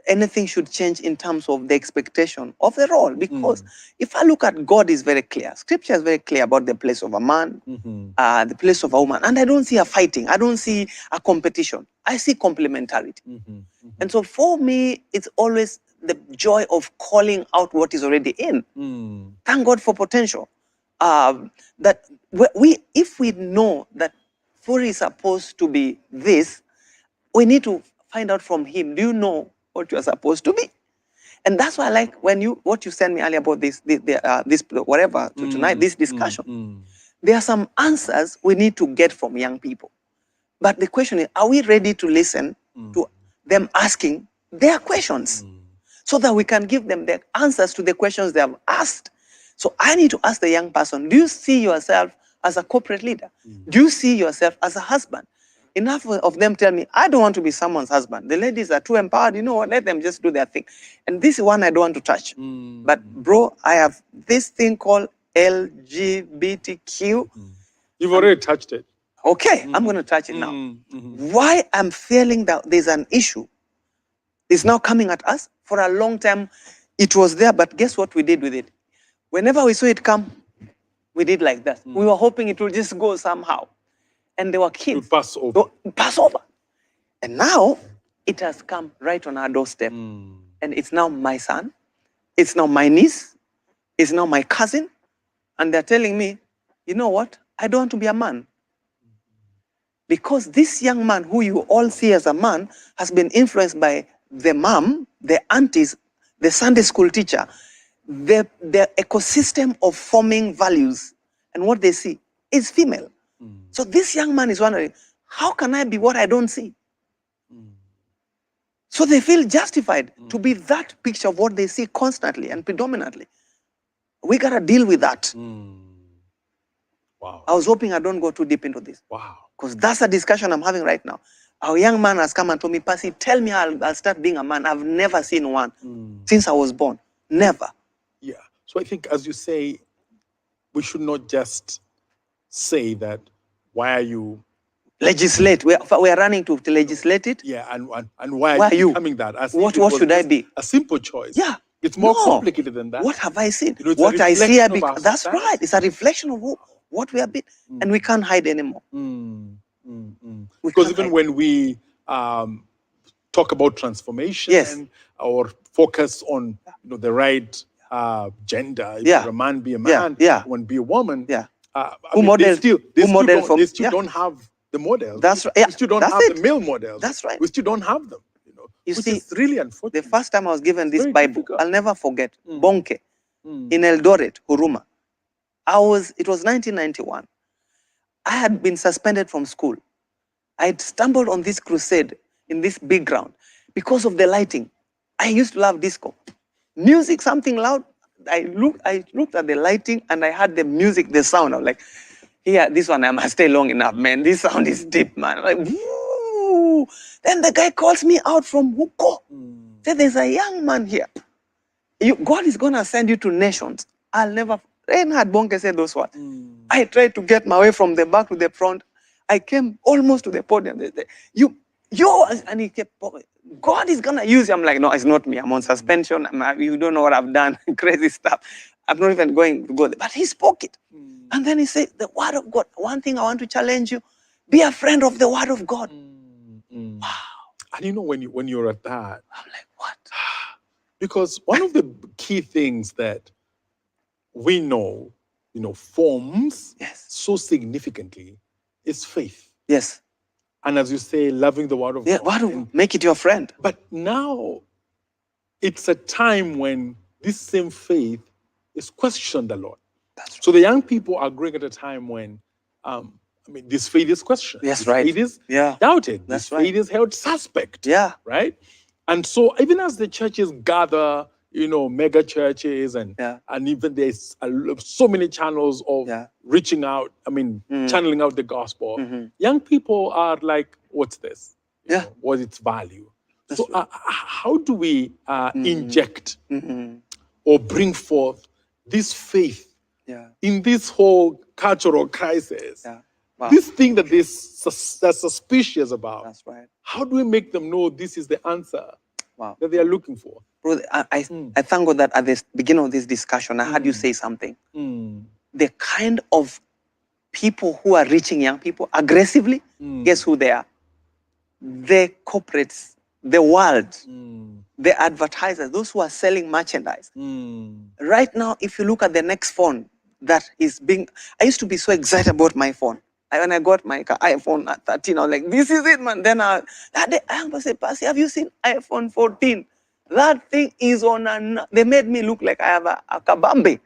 anything should change in terms of the expectation of the role, because if I look at God, is very clear. Scripture is very clear about the place of a man, the place of a woman, and I don't see a fighting. I don't see a competition. I see complementarity. And so for me, it's always the joy of calling out what is already in. Thank God for potential. That if we know that Furi is supposed to be this, we need to find out from him, do you know what you are supposed to be? And that's why I like what you sent me earlier about this whatever, tonight, this discussion. There are some answers we need to get from young people. But the question is, are we ready to listen to them asking their questions so that we can give them the answers to the questions they have asked. So I need to ask the young person, do you see yourself as a corporate leader? Do you see yourself as a husband? Enough of them tell me, I don't want to be someone's husband. The ladies are too empowered. You know what? Let them just do their thing. And this one I don't want to touch. But bro, I have this thing called LGBTQ. You've already touched it. Okay, I'm going to touch it now. Why I'm feeling that there's an issue is now coming at us. For a long time, it was there, but guess what we did with it? Whenever we saw it come, we did like that. We were hoping it would just go somehow. And there were kids. Pass over. Pass over. And now, it has come right on our doorstep. And it's now my son. It's now my niece. It's now my cousin. And they're telling me, you know what? I don't want to be a man. Because this young man, who you all see as a man, has been influenced by the mom, the aunties, the Sunday school teacher, the ecosystem of forming values. And what they see is female. So this young man is wondering, how can I be what I don't see? So they feel justified to be that picture of what they see constantly and predominantly. We got to deal with that. Wow. I was hoping I don't go too deep into this. Wow. Because that's a discussion I'm having right now. Our young man has come and told me, Percy, tell me I'll start being a man. I've never seen one since I was born. Never. Yeah. So I think, as you say, we should not just say that, why are you... Legislate. We are running to legislate it. Yeah, and why are you becoming that? As what should I be? A simple choice. Yeah. It's more complicated than that. What have I seen? You know, what I see, that's society. right. It's a reflection of what we have been. And we can't hide anymore. Because even when we talk about transformation or focus on the right gender, if you're a man, be a man, woman, be a woman, they still don't have the models. That's right. We still don't have the male models. That's right. We still don't have them. You which see, is really unfortunate. The first time I was given this Very Bible, difficult. I'll never forget, Bonke, in Eldoret, Huruma. It was 1991. I had been suspended from school. I had stumbled on this crusade in this big ground because of the lighting. I used to love disco. Music, something loud. I looked at the lighting and I heard the music, the sound. I was like, here, this one, I must stay long enough, man. This sound is deep, man. I'm like, woo! Then the guy calls me out from Huko. Said, there's a young man here. God is going to send you to nations. I'll never... Reinhard Bonke said those words. I tried to get my way from the back to the front. I came almost to the podium. They said, and he kept, God is going to use you. I'm like, no, it's not me. I'm on suspension. You don't know what I've done. Crazy stuff. I'm not even going to go there. But he spoke it. And then he said, the word of God. One thing I want to challenge you, be a friend of the word of God. Wow. And when you're at that, I'm like, what? Because one of the key things that we know, forms so significantly is faith. Yes. And as you say, loving the word of God. Make it your friend. But now it's a time when this same faith is questioned a lot. That's right. So the young people are growing at a time when, this faith is questioned. Yes, this right. faith is doubted. That's this faith is held suspect. Yeah. Right? And so even as the churches gather, mega churches and even there's so many channels of reaching out, channeling out the gospel, young people are like, what's this? What's its value? That's so how do we inject or bring forth this faith in this whole cultural crisis? Wow. This thing that they're suspicious about. That's right. How do we make them know this is the answer that they are looking for? Bro, I thank God that at the beginning of this discussion, I heard you say something. The kind of people who are reaching young people aggressively, guess who they are? The corporates, the world, the advertisers, those who are selling merchandise. Right now, if you look at the next phone that is being... I used to be so excited about my phone. When I got my iPhone at 13, I was like, this is it, man. Then that day, I said, Percy, have you seen iPhone 14? That thing is on they made me look like I have a kabambe.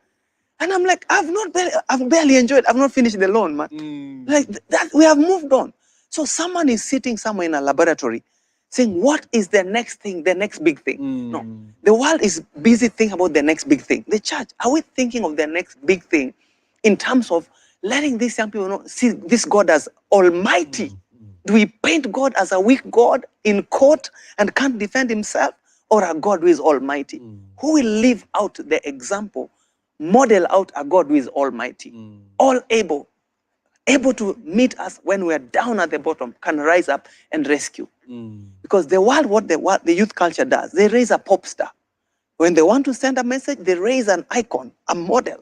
And I'm like, I've barely enjoyed. I've not finished the loan, man. Like that, we have moved on. So someone is sitting somewhere in a laboratory saying, what is the next thing, the next big thing? No. The world is busy thinking about the next big thing. The church, are we thinking of the next big thing in terms of letting these young people know, see this God as almighty? Do we paint God as a weak God in court and can't defend himself, or a God who is almighty? Who will live out the example, model out a God who is almighty, all able to meet us when we are down at the bottom, can rise up and rescue. Because the world, what the youth culture does, they raise a pop star. When they want to send a message, they raise an icon, a model,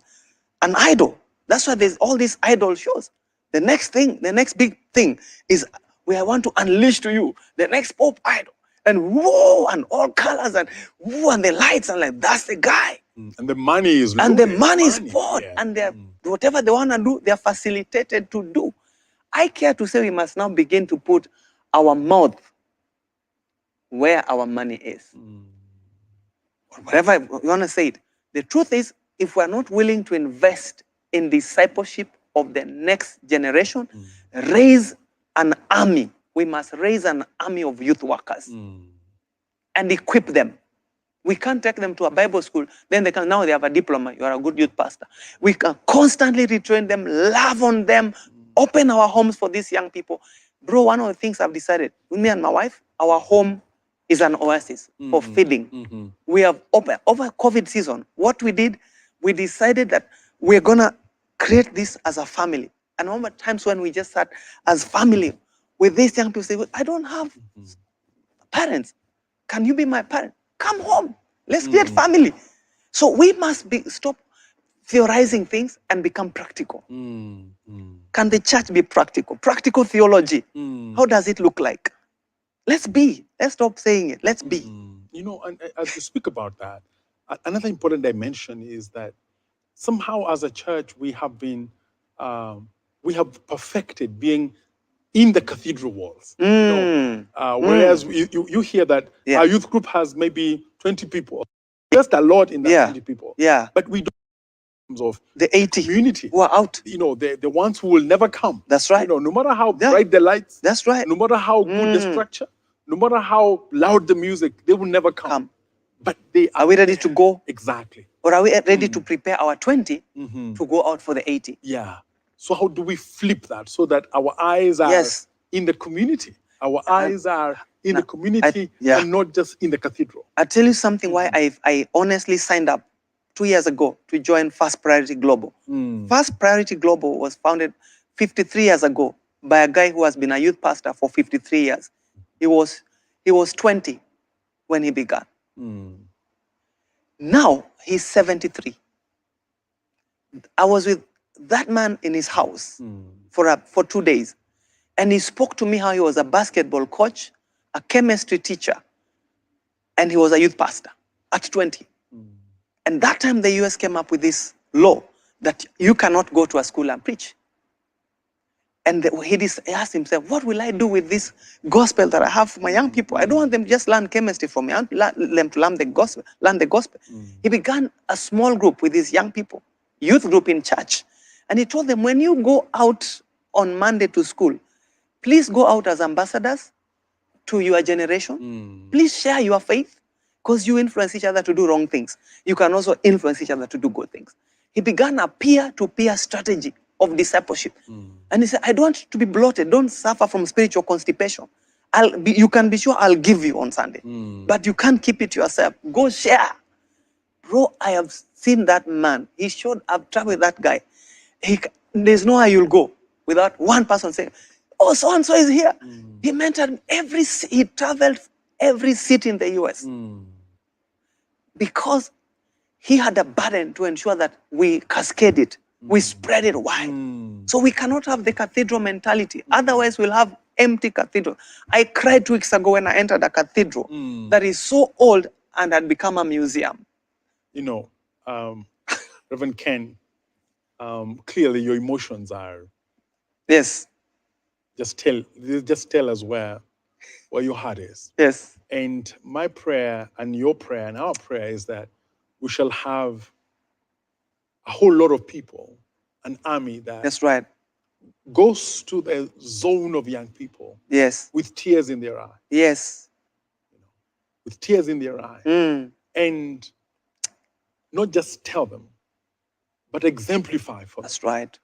an idol. That's why there's all these idol shows. The next thing, the next big thing is we want to unleash to you the next pop idol. And whoa, and all colors, and whoa, and the lights, and like, that's the guy. And the money is loaded. And the money is poured, yeah. and they're, whatever they want to do, they're facilitated to do. I care to say we must now begin to put our mouth where our money is. Whatever you want to say it. The truth is, if we're not willing to invest in discipleship of the next generation, raise an army. We must raise an army of youth workers and equip them. We can't take them to a Bible school, then now they have a diploma, you are a good youth pastor. We can constantly retrain them, love on them, open our homes for these young people. Bro, one of the things I've decided, with me and my wife, our home is an oasis for feeding. We have opened, over COVID season, what we did, we decided that we're gonna create this as a family. And there were times when we just sat as family with these young people, say, I don't have parents. Can you be my parent? Come home. Let's create family. So we must stop theorizing things and become practical. Can the church be practical? Practical theology. How does it look like? Let's be. Let's stop saying it. Let's be. You know, and as you speak about that, another important dimension is that somehow as a church we have been, we have perfected being in the cathedral walls. You know, whereas you hear that our youth group has maybe 20 people, just a lot in that 20 people. But we don't in terms of the 80 community who are out. You know, the ones who will never come. That's right. You know, no matter how bright the lights. That's right. No matter how good the structure. No matter how loud the music, they will never come. But they are we ready to go? Exactly. Or are we ready to prepare our 20 to go out for the 80? Yeah. So how do we flip that so that our eyes are in the community? Our eyes are in the community and not just in the cathedral. I'll tell you something why I honestly signed up 2 years ago to join First Priority Global. First Priority Global was founded 53 years ago by a guy who has been a youth pastor for 53 years. He was 20 when he began. Now he's 73. I was with that man in his house for 2 days. And he spoke to me how he was a basketball coach, a chemistry teacher, and he was a youth pastor at 20. And that time the US came up with this law that you cannot go to a school and preach. And he asked himself, what will I do with this gospel that I have for my young people? I don't want them to just learn chemistry from me. I want them to learn the gospel. He began a small group with these young people, youth group in church. And he told them, when you go out on Monday to school, please go out as ambassadors to your generation. Please share your faith, because you influence each other to do wrong things. You can also influence each other to do good things. He began a peer-to-peer strategy of discipleship. And he said, I don't want you to be bloated. Don't suffer from spiritual constipation. You can be sure I'll give you on Sunday. But you can't keep it yourself. Go share. Bro, I have seen that man. I've traveled with that guy. There's nowhere you'll go without one person saying, oh, so-and-so is here. He mentored he traveled every city in the US. Because he had a burden to ensure that we cascade it. We spread it wide. So we cannot have the cathedral mentality. Otherwise, we'll have empty cathedral. I cried 2 weeks ago when I entered a cathedral that is so old and had become a museum. You know, Reverend Ken, clearly your emotions are. Yes. Just tell us where your heart is. Yes. And my prayer and your prayer and our prayer is that we shall have a whole lot of people, an army that that's right, goes to the zone of young people. Yes. With tears in their eyes. Yes. with tears in their eyes, and not just tell them, but exemplify for them. That's right.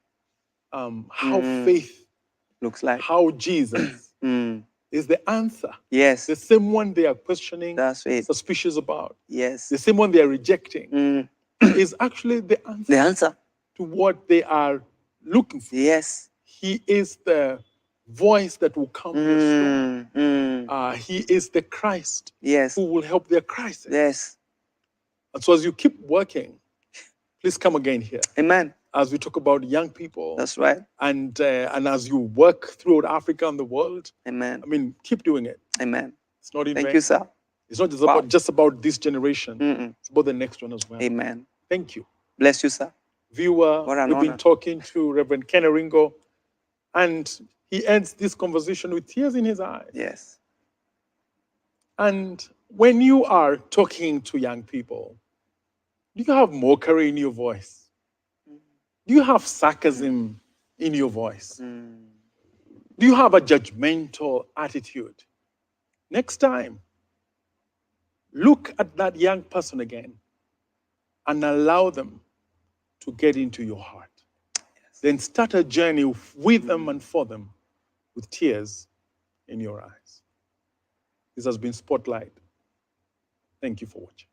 How faith looks like. How Jesus is the answer. Yes. The same one they are questioning, That's it. suspicious about. Yes. The same one they are rejecting is actually the answer. The answer to what they are looking for. Yes. He is the voice that will calm their storm. He is the Christ Yes. who will help their crisis. Yes. And so as you keep working, please come again here. Amen. As we talk about young people. That's right. And as you work throughout Africa and the world. Amen. I mean, keep doing it. Amen. It's not in Thank vain. you, sir. It's not just about this generation. It's about the next one as well. Amen. Thank you. Bless you, sir. Viewer, What an we've honor. been talking to Reverend Ken Aringo, and he ends this conversation with tears in his eyes. Yes. And when you are talking to young people, do you have mockery in your voice? Do you have sarcasm in your voice? Do you have a judgmental attitude? Next time, look at that young person again and allow them to get into your heart. Yes. Then start a journey with them and for them with tears in your eyes. This has been Spotlight. Thank you for watching.